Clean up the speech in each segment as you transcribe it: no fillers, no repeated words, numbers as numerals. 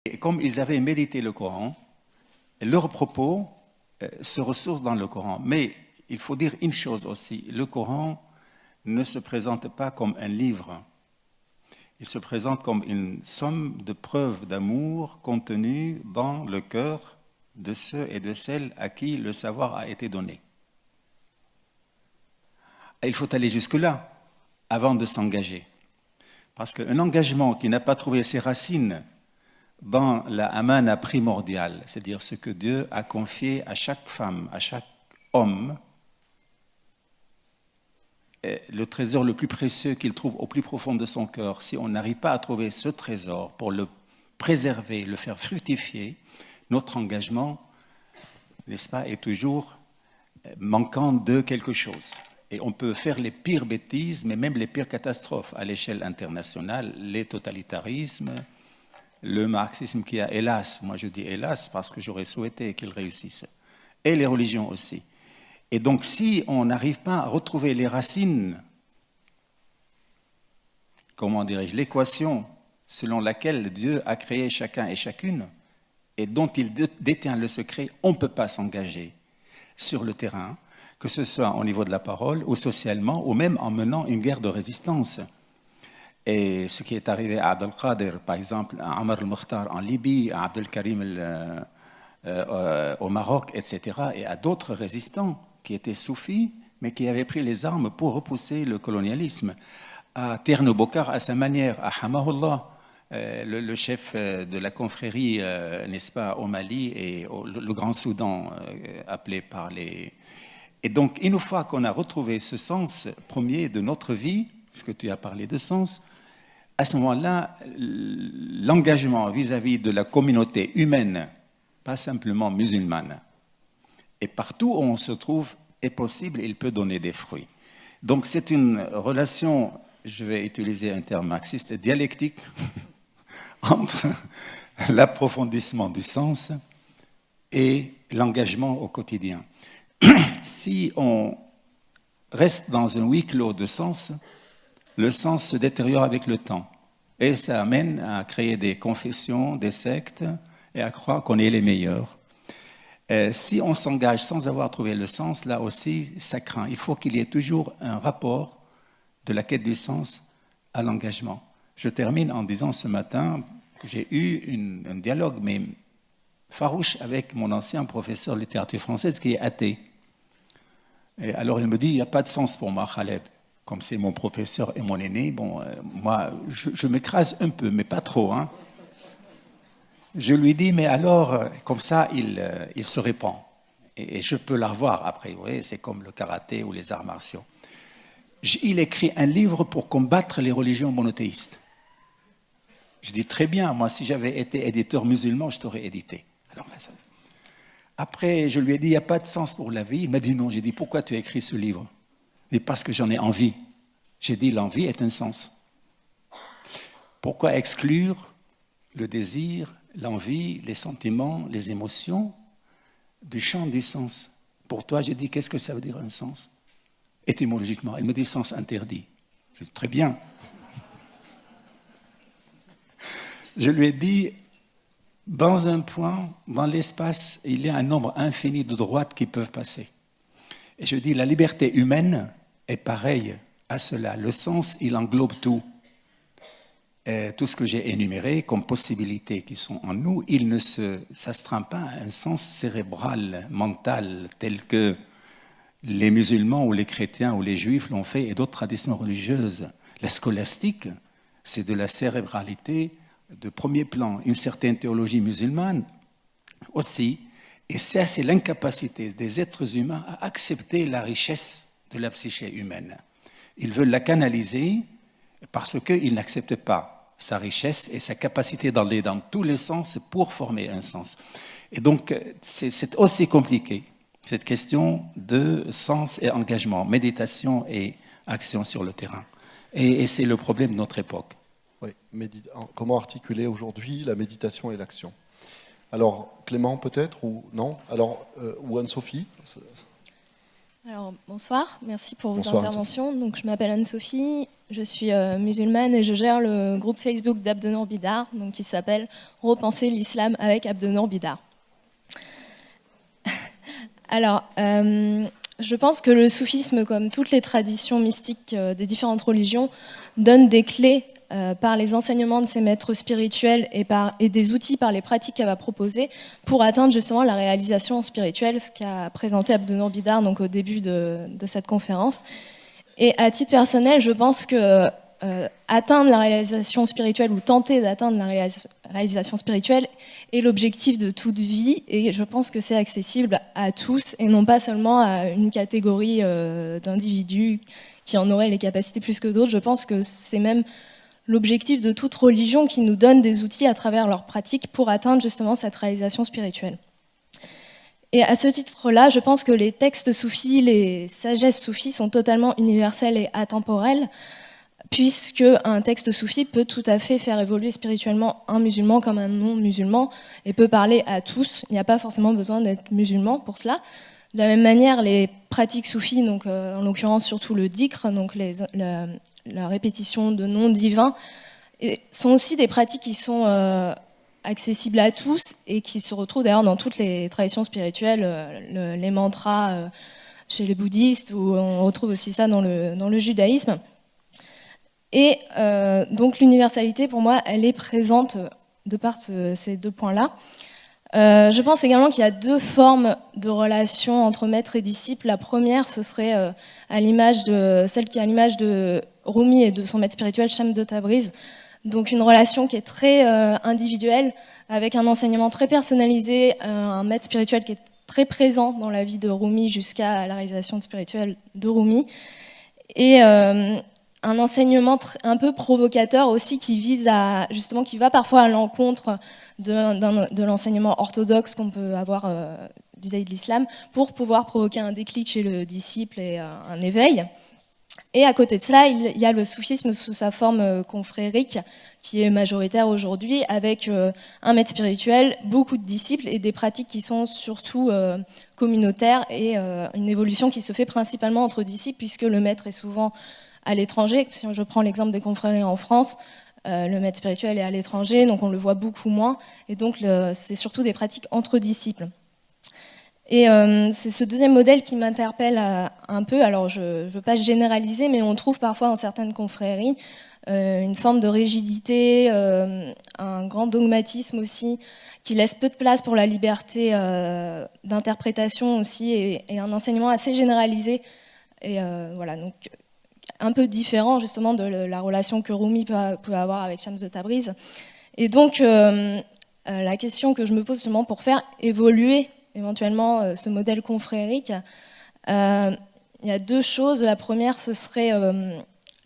Et comme ils avaient médité le Coran, leurs propos se ressourcent dans le Coran. Mais il faut dire une chose aussi, le Coran ne se présente pas comme un livre. Il se présente comme une somme de preuves d'amour contenues dans le cœur de ceux et de celles à qui le savoir a été donné. Et il faut aller jusque-là avant de s'engager. Parce qu'un engagement qui n'a pas trouvé ses racines dans la amana primordiale, c'est-à-dire ce que Dieu a confié à chaque femme, à chaque homme, le trésor le plus précieux qu'il trouve au plus profond de son cœur, si on n'arrive pas à trouver ce trésor pour le préserver, le faire fructifier, notre engagement, n'est-ce pas, est toujours manquant de quelque chose. Et on peut faire les pires bêtises, mais même les pires catastrophes à l'échelle internationale, les totalitarismes, le marxisme qui a, hélas, moi je dis hélas parce que j'aurais souhaité qu'il réussisse, et les religions aussi. Et donc si on n'arrive pas à retrouver les racines, comment dirais-je, l'équation selon laquelle Dieu a créé chacun et chacune, et dont il détient le secret, on ne peut pas s'engager sur le terrain, que ce soit au niveau de la parole, ou socialement, ou même en menant une guerre de résistance. Et ce qui est arrivé à Abdelkader, par exemple, à Omar al-Mukhtar en Libye, à Abdelkarim au Maroc, etc., et à d'autres résistants qui étaient soufis, mais qui avaient pris les armes pour repousser le colonialisme. À Tierno Bokar, à sa manière, à Hamahullah, le chef de la confrérie, n'est-ce pas, au Mali, et le Grand Soudan, appelé par les... Et donc, une fois qu'on a retrouvé ce sens premier de notre vie, ce que tu as parlé de sens, à ce moment-là, l'engagement vis-à-vis de la communauté humaine, pas simplement musulmane, et partout où on se trouve est possible, il peut donner des fruits. Donc c'est une relation, je vais utiliser un terme marxiste, dialectique, entre l'approfondissement du sens et l'engagement au quotidien. Si on reste dans un huis clos de sens, le sens se détériore avec le temps. Et ça amène à créer des confessions, des sectes, et à croire qu'on est les meilleurs. Si on s'engage sans avoir trouvé le sens, là aussi, ça craint. Il faut qu'il y ait toujours un rapport de la quête du sens à l'engagement. Je termine en disant ce matin que j'ai eu un dialogue, mais farouche, avec mon ancien professeur de littérature française qui est athée. Et alors il me dit, il n'y a pas de sens pour moi, Khaled. Comme c'est mon professeur et mon aîné, bon, moi, je m'écrase un peu, mais pas trop. Hein. Je lui dis, mais alors, comme ça, il se répand. Et je peux la revoir après. Vous voyez, c'est comme le karaté ou les arts martiaux. Il écrit un livre pour combattre les religions monothéistes. Je dis, très bien, moi, si j'avais été éditeur musulman, je t'aurais édité. Alors là, ça... Après, je lui ai dit, il n'y a pas de sens pour la vie. Il m'a dit non. J'ai dit, pourquoi tu as écrit ce livre? Et parce que j'en ai envie. J'ai dit, l'envie est un sens. Pourquoi exclure le désir, l'envie, les sentiments, les émotions du champ du sens? Pour toi, j'ai dit, qu'est-ce que ça veut dire un sens? Étymologiquement, il me dit sens interdit. Je dis, très bien. Je lui ai dit, dans un point, dans l'espace, il y a un nombre infini de droites qui peuvent passer. Et je dis, la liberté humaine est pareille à cela. Le sens, il englobe tout. Et tout ce que j'ai énuméré comme possibilités qui sont en nous, il ne s'astreint pas à un sens cérébral, mental, tel que les musulmans ou les chrétiens ou les juifs l'ont fait et d'autres traditions religieuses. La scolastique, c'est de la cérébralité de premier plan. Une certaine théologie musulmane aussi. Et ça, c'est l'incapacité des êtres humains à accepter la richesse de la psyché humaine. Ils veulent la canaliser parce qu'ils n'acceptent pas sa richesse et sa capacité d'aller dans tous les sens pour former un sens. Et donc, c'est aussi compliqué, cette question de sens et engagement, méditation et action sur le terrain. Et c'est le problème de notre époque. Oui, comment articuler aujourd'hui la méditation et l'action? Alors, Clément peut-être, ou non? Alors, ou Anne-Sophie? Alors, bonsoir, merci pour vos interventions. Donc, je m'appelle Anne-Sophie, Je suis musulmane et je gère le groupe Facebook d'Abdenour Bidar, donc qui s'appelle Repenser l'islam avec Abdenour Bidar. Alors, je pense que le soufisme, comme toutes les traditions mystiques des différentes religions, donne des clés par les enseignements de ses maîtres spirituels et des outils par les pratiques qu'elle va proposer pour atteindre justement la réalisation spirituelle, ce qu'a présenté Abdenour Bidar donc, au début de cette conférence. Et à titre personnel, je pense que atteindre la réalisation spirituelle ou tenter d'atteindre la réalisation spirituelle est l'objectif de toute vie, et je pense que c'est accessible à tous et non pas seulement à une catégorie d'individus qui en auraient les capacités plus que d'autres. Je pense que c'est même l'objectif de toute religion qui nous donne des outils à travers leurs pratiques pour atteindre justement cette réalisation spirituelle. Et à ce titre-là, je pense que les textes soufis, les sagesses soufis sont totalement universelles et atemporelles, puisque un texte soufi peut tout à fait faire évoluer spirituellement un musulman comme un non-musulman et peut parler à tous. Il n'y a pas forcément besoin d'être musulman pour cela. De la même manière, les pratiques soufis, donc en l'occurrence surtout le dhikr, donc la répétition de noms divins, sont aussi des pratiques qui sont accessibles à tous et qui se retrouvent d'ailleurs dans toutes les traditions spirituelles, les mantras chez les bouddhistes, où on retrouve aussi ça dans le judaïsme. Et donc l'universalité, pour moi, elle est présente de par ces deux points-là. Je pense également qu'il y a deux formes de relations entre maître et disciple. La première, ce serait celle qui est à l'image de Rumi et de son maître spirituel, Shams de Tabriz. Donc une relation qui est très individuelle, avec un enseignement très personnalisé, un maître spirituel qui est très présent dans la vie de Rumi jusqu'à la réalisation spirituelle de Rumi. Et un enseignement un peu provocateur aussi qui va parfois à l'encontre de l'enseignement orthodoxe qu'on peut avoir vis-à-vis de l'islam pour pouvoir provoquer un déclic chez le disciple et un éveil. Et à côté de cela, il y a le soufisme sous sa forme confrérique qui est majoritaire aujourd'hui, avec un maître spirituel, beaucoup de disciples et des pratiques qui sont surtout communautaires et une évolution qui se fait principalement entre disciples puisque le maître est souvent à l'étranger. Si je prends l'exemple des confréries en France, le maître spirituel est à l'étranger, donc on le voit beaucoup moins. Et donc c'est surtout des pratiques entre disciples. Et c'est ce deuxième modèle qui m'interpelle un peu. Alors je ne veux pas généraliser, mais on trouve parfois dans certaines confréries une forme de rigidité, un grand dogmatisme aussi, qui laisse peu de place pour la liberté d'interprétation aussi, et un enseignement assez généralisé. Et voilà, donc un peu différent justement de la relation que Rumi peut avoir avec Shams de Tabriz. Et donc la question que je me pose justement pour faire évoluer éventuellement ce modèle confrérique, il y a deux choses. La première, ce serait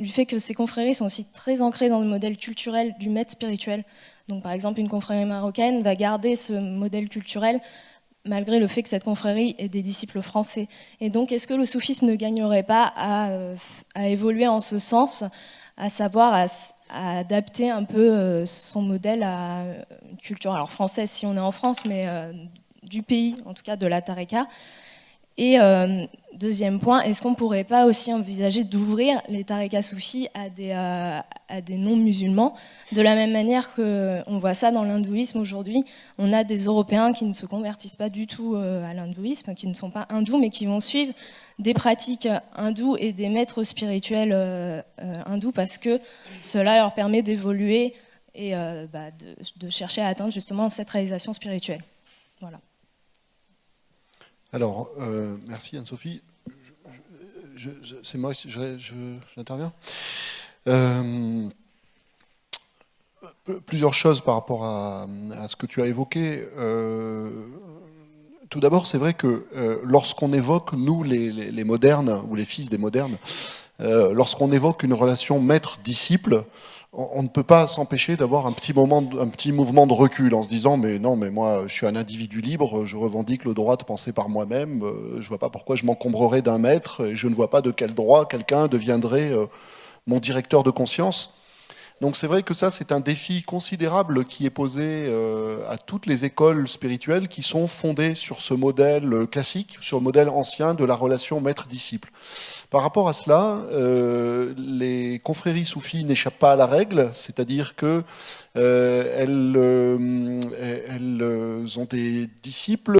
du fait que ces confréries sont aussi très ancrées dans le modèle culturel du maître spirituel. Donc par exemple, une confrérie marocaine va garder ce modèle culturel malgré le fait que cette confrérie ait des disciples français. Et donc, est-ce que le soufisme ne gagnerait pas à évoluer en ce sens, à savoir à adapter un peu son modèle à une culture, alors française si on est en France, mais du pays, en tout cas de la Tareka. Et deuxième point, est-ce qu'on ne pourrait pas aussi envisager d'ouvrir les Tarekas soufis à des non-musulmans, de la même manière qu'on voit ça dans l'hindouisme aujourd'hui. On a des Européens qui ne se convertissent pas du tout à l'hindouisme, qui ne sont pas hindous, mais qui vont suivre des pratiques hindoues et des maîtres spirituels hindous, parce que cela leur permet d'évoluer et de chercher à atteindre justement cette réalisation spirituelle. Voilà. Alors, merci Anne-Sophie. C'est moi, j'interviens. Plusieurs choses par rapport à ce que tu as évoqué. Tout d'abord, c'est vrai que lorsqu'on évoque, nous, les modernes, ou les fils des modernes, lorsqu'on évoque une relation maître-disciple, on ne peut pas s'empêcher d'avoir un petit mouvement de recul en se disant mais non, mais moi je suis un individu libre, je revendique le droit de penser par moi-même, je vois pas pourquoi je m'encombrerais d'un maître et je ne vois pas de quel droit quelqu'un deviendrait mon directeur de conscience. Donc c'est vrai que ça, c'est un défi considérable qui est posé à toutes les écoles spirituelles qui sont fondées sur ce modèle classique, sur le modèle ancien de la relation maître-disciple. Par rapport à cela, les confréries soufis n'échappent pas à la règle, c'est-à-dire que elles ont des disciples